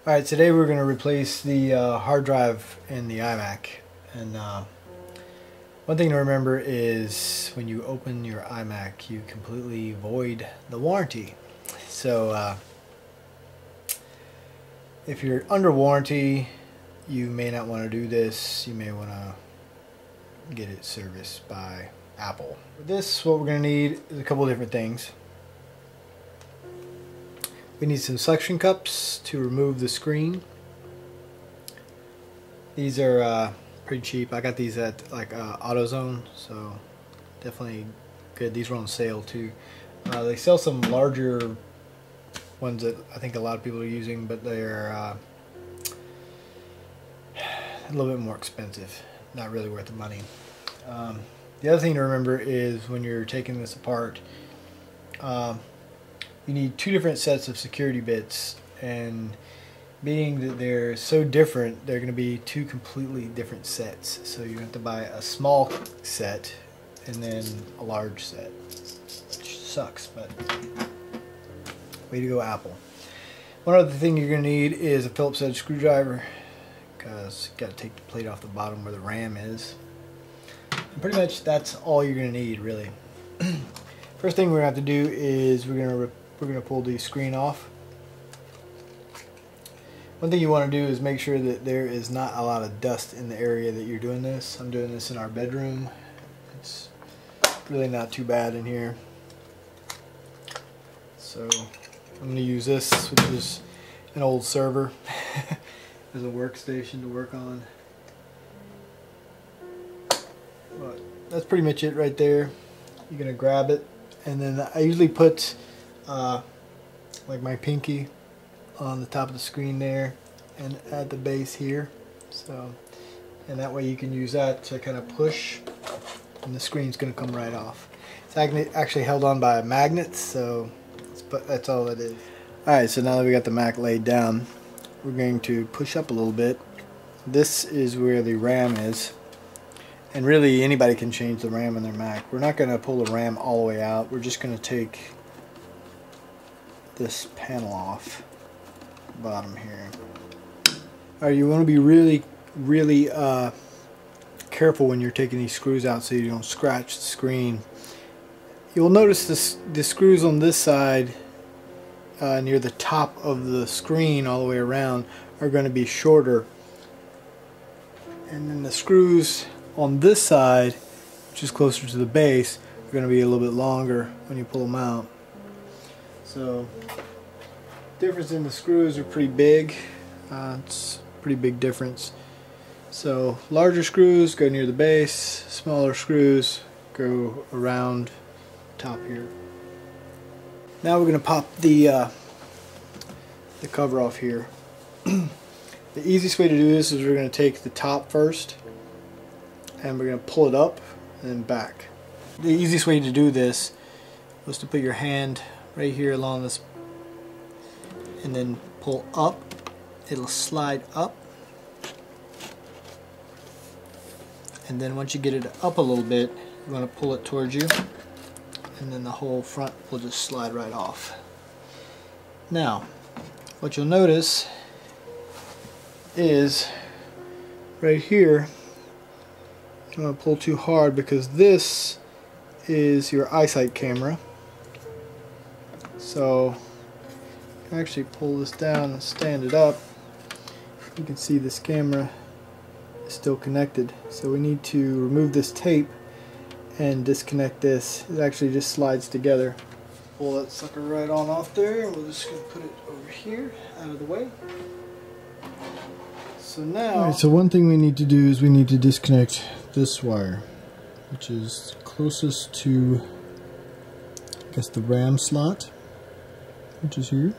Alright, today we're going to replace the hard drive in the iMac. And one thing to remember is when you open your iMac, you completely void the warranty. So if you're under warranty, you may not want to do this. You may want to get it serviced by Apple. For this, what we're going to need is a couple different things. We need some suction cups to remove the screen. These are pretty cheap. I got these at like AutoZone, so definitely good. These were on sale too. They sell some larger ones that I think a lot of people are using, but they're a little bit more expensive. Not really worth the money. The other thing to remember is when you're taking this apart, you need two different sets of security bits, and being that they're so different, they're going to be two completely different sets. So you have to buy a small set and then a large set, which sucks, but way to go, Apple. One other thing you're going to need is a Phillips head screwdriver, because you got to take the plate off the bottom where the RAM is. And pretty much that's all you're going to need, really. First thing we're going to have to do is we're going to pull the screen off. One thing you want to do is make sure that there is not a lot of dust in the area that you're doing this. I'm doing this in our bedroom. It's really not too bad in here. So I'm going to use this, which is an old server as a workstation to work on. But that's pretty much it right there. You're going to grab it, and then I usually put like my pinky on the top of the screen there and at the base here, so, and that way you can use that to kind of push and the screen's going to come right off. It's actually held on by a magnet, so that's all it is. Alright, so now that we got the Mac laid down, we're going to push up a little bit. This is where the RAM is, and really anybody can change the RAM in their Mac. We're not going to pull the RAM all the way out. We're just going to take this panel off the bottom here. Alright, you want to be really careful when you're taking these screws out so you don't scratch the screen. You'll notice the screws on this side near the top of the screen all the way around are going to be shorter, and then the screws on this side, which is closer to the base, are going to be a little bit longer when you pull them out. So difference in the screws are pretty big. It's a pretty big difference. So larger screws go near the base, smaller screws go around the top here. Now we're going to pop the cover off here. The easiest way to do this is we're going to take the top first and we're going to pull it up and then back. The easiest way to do this was to put your hand right here along this and then pull up. It'll slide up, and then once you get it up a little bit, you want to pull it towards you, and then the whole front will just slide right off. Now what you'll notice is right here, you don't want to pull too hard because this is your eyesight camera. So you can actually pull this down and stand it up. You can see this camera is still connected. So we need to remove this tape and disconnect this. It actually just slides together. Pull that sucker right on off there. We're just going to put it over here out of the way. So now, alright, so one thing we need to do is we need to disconnect this wire, which is closest to, I guess, the RAM slot, which is here.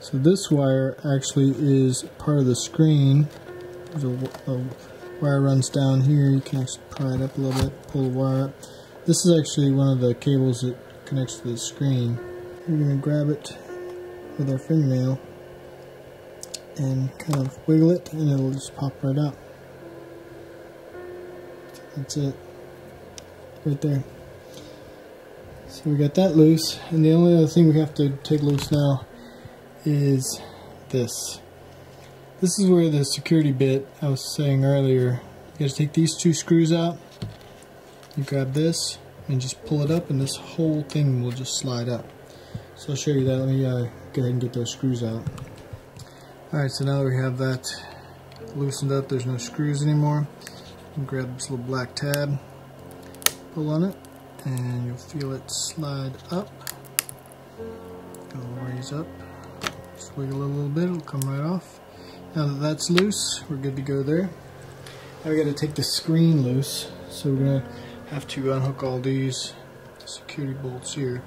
So this wire actually is part of the screen. There's a wire runs down here. You can actually pry it up a little bit, pull the wire up. This is actually one of the cables that connects to the screen. We're going to grab it with our fingernail and kind of wiggle it, and it'll just pop right out. That's it, right there. So we got that loose, and the only other thing we have to take loose now is this. This is where the security bit I was saying earlier, you gotta take these two screws out, you grab this and just pull it up and this whole thing will just slide up. So I'll show you that. Let me go ahead and get those screws out. Alright, so now that we have that loosened up, there's no screws anymore. You can grab this little black tab, pull on it, and you'll feel it slide up. It'll raise up, just wiggle it a little bit, it'll come right off. Now that that's loose, we're good to go there. Now we got to take the screen loose, so we're going to have to unhook all these security bolts here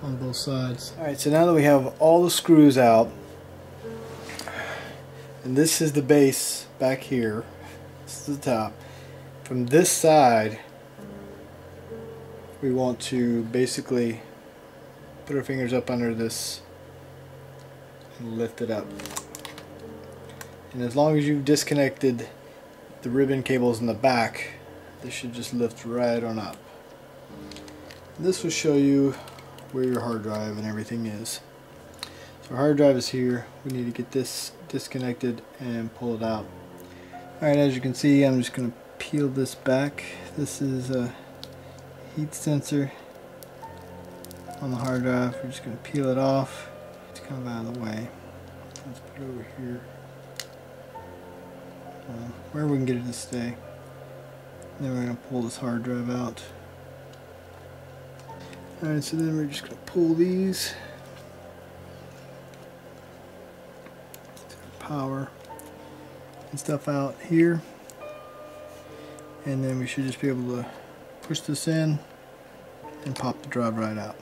on both sides. Alright, so now that we have all the screws out, and this is the base back here, this is the top. From this side, we want to basically put our fingers up under this and lift it up. And as long as you've disconnected the ribbon cables in the back, this should just lift right on up. This will show you where your hard drive and everything is. So our hard drive is here. We need to get this disconnected and pull it out. Alright, as you can see, I'm just going to peel this back. This is a heat sensor on the hard drive. We're just going to peel it off. It's kind of out of the way. Let's put it over here. Where we can get it to stay. Then we're going to pull this hard drive out. Alright, so then we're just going to pull these. Power and stuff out here. And then we should just be able to push this in and pop the drive right out.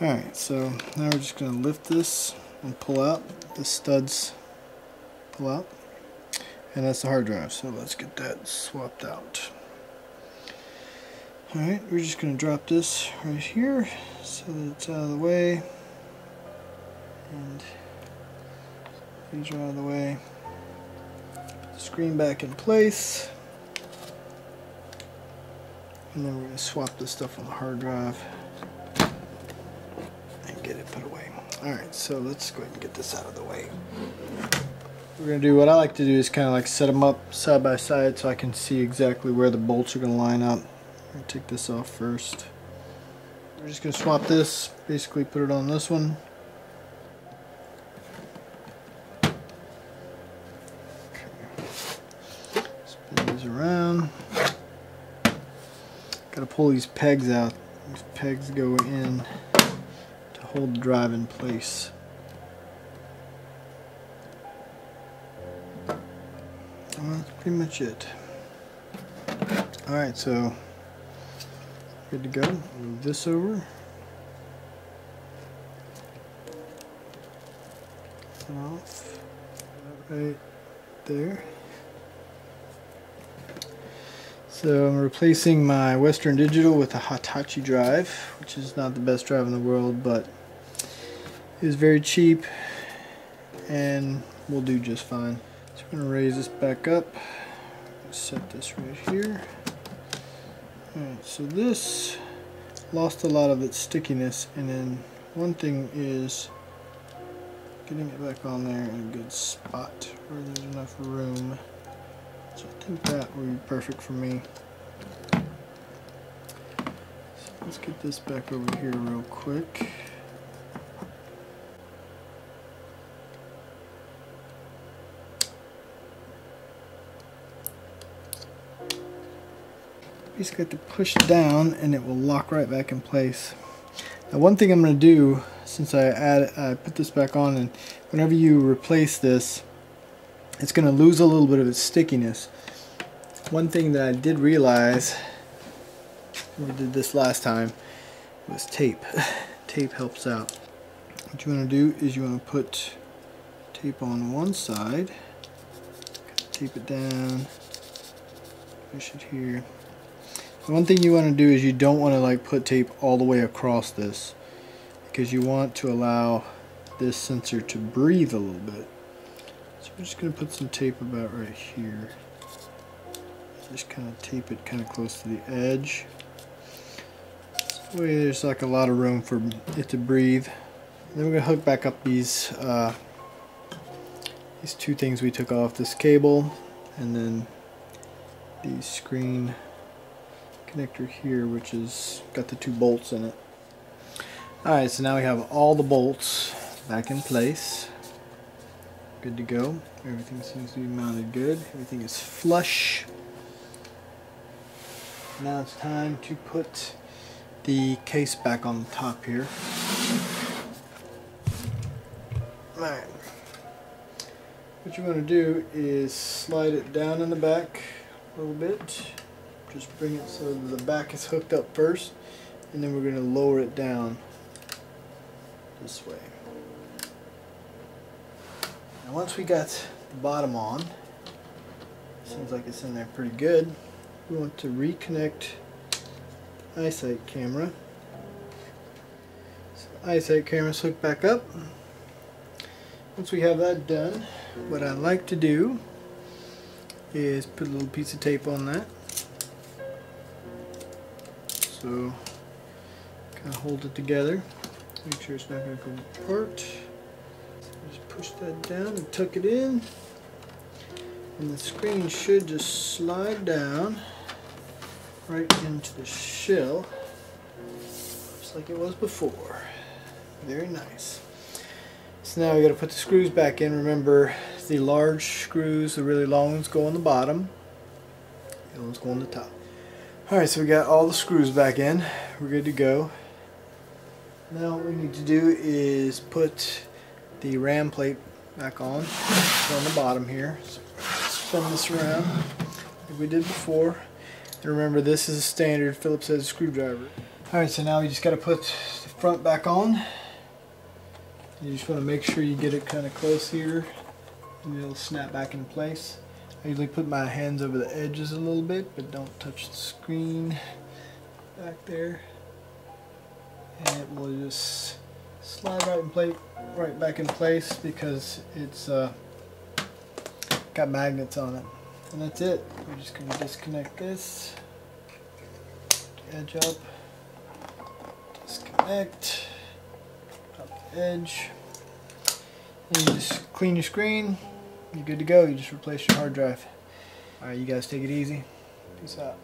Alright, so now we're just going to lift this and pull out. The studs pull out. And that's the hard drive, so let's get that swapped out. Alright, we're just going to drop this right here so that it's out of the way. And these are out of the way. Put the screen back in place. And then we're going to swap this stuff on the hard drive and get it put away. Alright, so let's go ahead and get this out of the way. We're going to do, what I like to do is kind of like set them up side by side so I can see exactly where the bolts are going to line up. I'm going to take this off first. We're just going to swap this, basically put it on this one. Okay. Spin these around. Got to pull these pegs out. These pegs go in to hold the drive in place. And that's pretty much it. Alright, so good to go. Move this over. Off. Right there. So I'm replacing my Western Digital with a Hitachi drive, which is not the best drive in the world, but it was very cheap and will do just fine. So I'm going to raise this back up. Set this right here. Alright, so this lost a lot of its stickiness, and then one thing is getting it back on there in a good spot where there's enough room. So I think that would be perfect for me. So let's get this back over here real quick. Basically have to push down and it will lock right back in place. Now one thing I'm going to do, since I put this back on, and whenever you replace this, it's going to lose a little bit of its stickiness. One thing that I did realize when we did this last time was tape. Tape helps out. What you want to do is you want to put tape on one side, tape it down, push it here. One thing you want to do is you don't want to like put tape all the way across this, because you want to allow this sensor to breathe a little bit. So we're just going to put some tape about right here. Just kind of tape it kind of close to the edge. That way there's like a lot of room for it to breathe. And then we're going to hook back up these two things we took off, this cable and then the screen connector here, which is got the 2 bolts in it. Alright, so now we have all the bolts back in place. Good to go. Everything seems to be mounted good. Everything is flush. Now it's time to put the case back on the top here. Alright. What you're going to do is slide it down in the back a little bit. Just bring it so the back is hooked up first, and then we're going to lower it down this way. Now once we got the bottom on, seems like it's in there pretty good, we want to reconnect the eyesight camera. So the eyesight camera's hooked back up. Once we have that done, what I like to do is put a little piece of tape on that. So kind of hold it together. Make sure it's not going to come apart. Just push that down and tuck it in. And the screen should just slide down right into the shell, just like it was before. Very nice. So now we got to put the screws back in. Remember, the large screws, the really long ones, go on the bottom. The ones go on the top. Alright, so we got all the screws back in. We're good to go. Now what we need to do is put the RAM plate back on. It's on the bottom here. So spin this around like we did before. And remember, this is a standard Phillips head screwdriver. Alright, so now we just got to put the front back on. You just want to make sure you get it kind of close here, and it'll snap back in place. I usually put my hands over the edges a little bit, but don't touch the screen back there. And it will just slide right back in place because it's got magnets on it. And that's it. We're just going to disconnect this, edge up, disconnect, up the edge, and you just clean your screen. You're good to go. You just replace your hard drive. Alright, you guys take it easy. Peace out.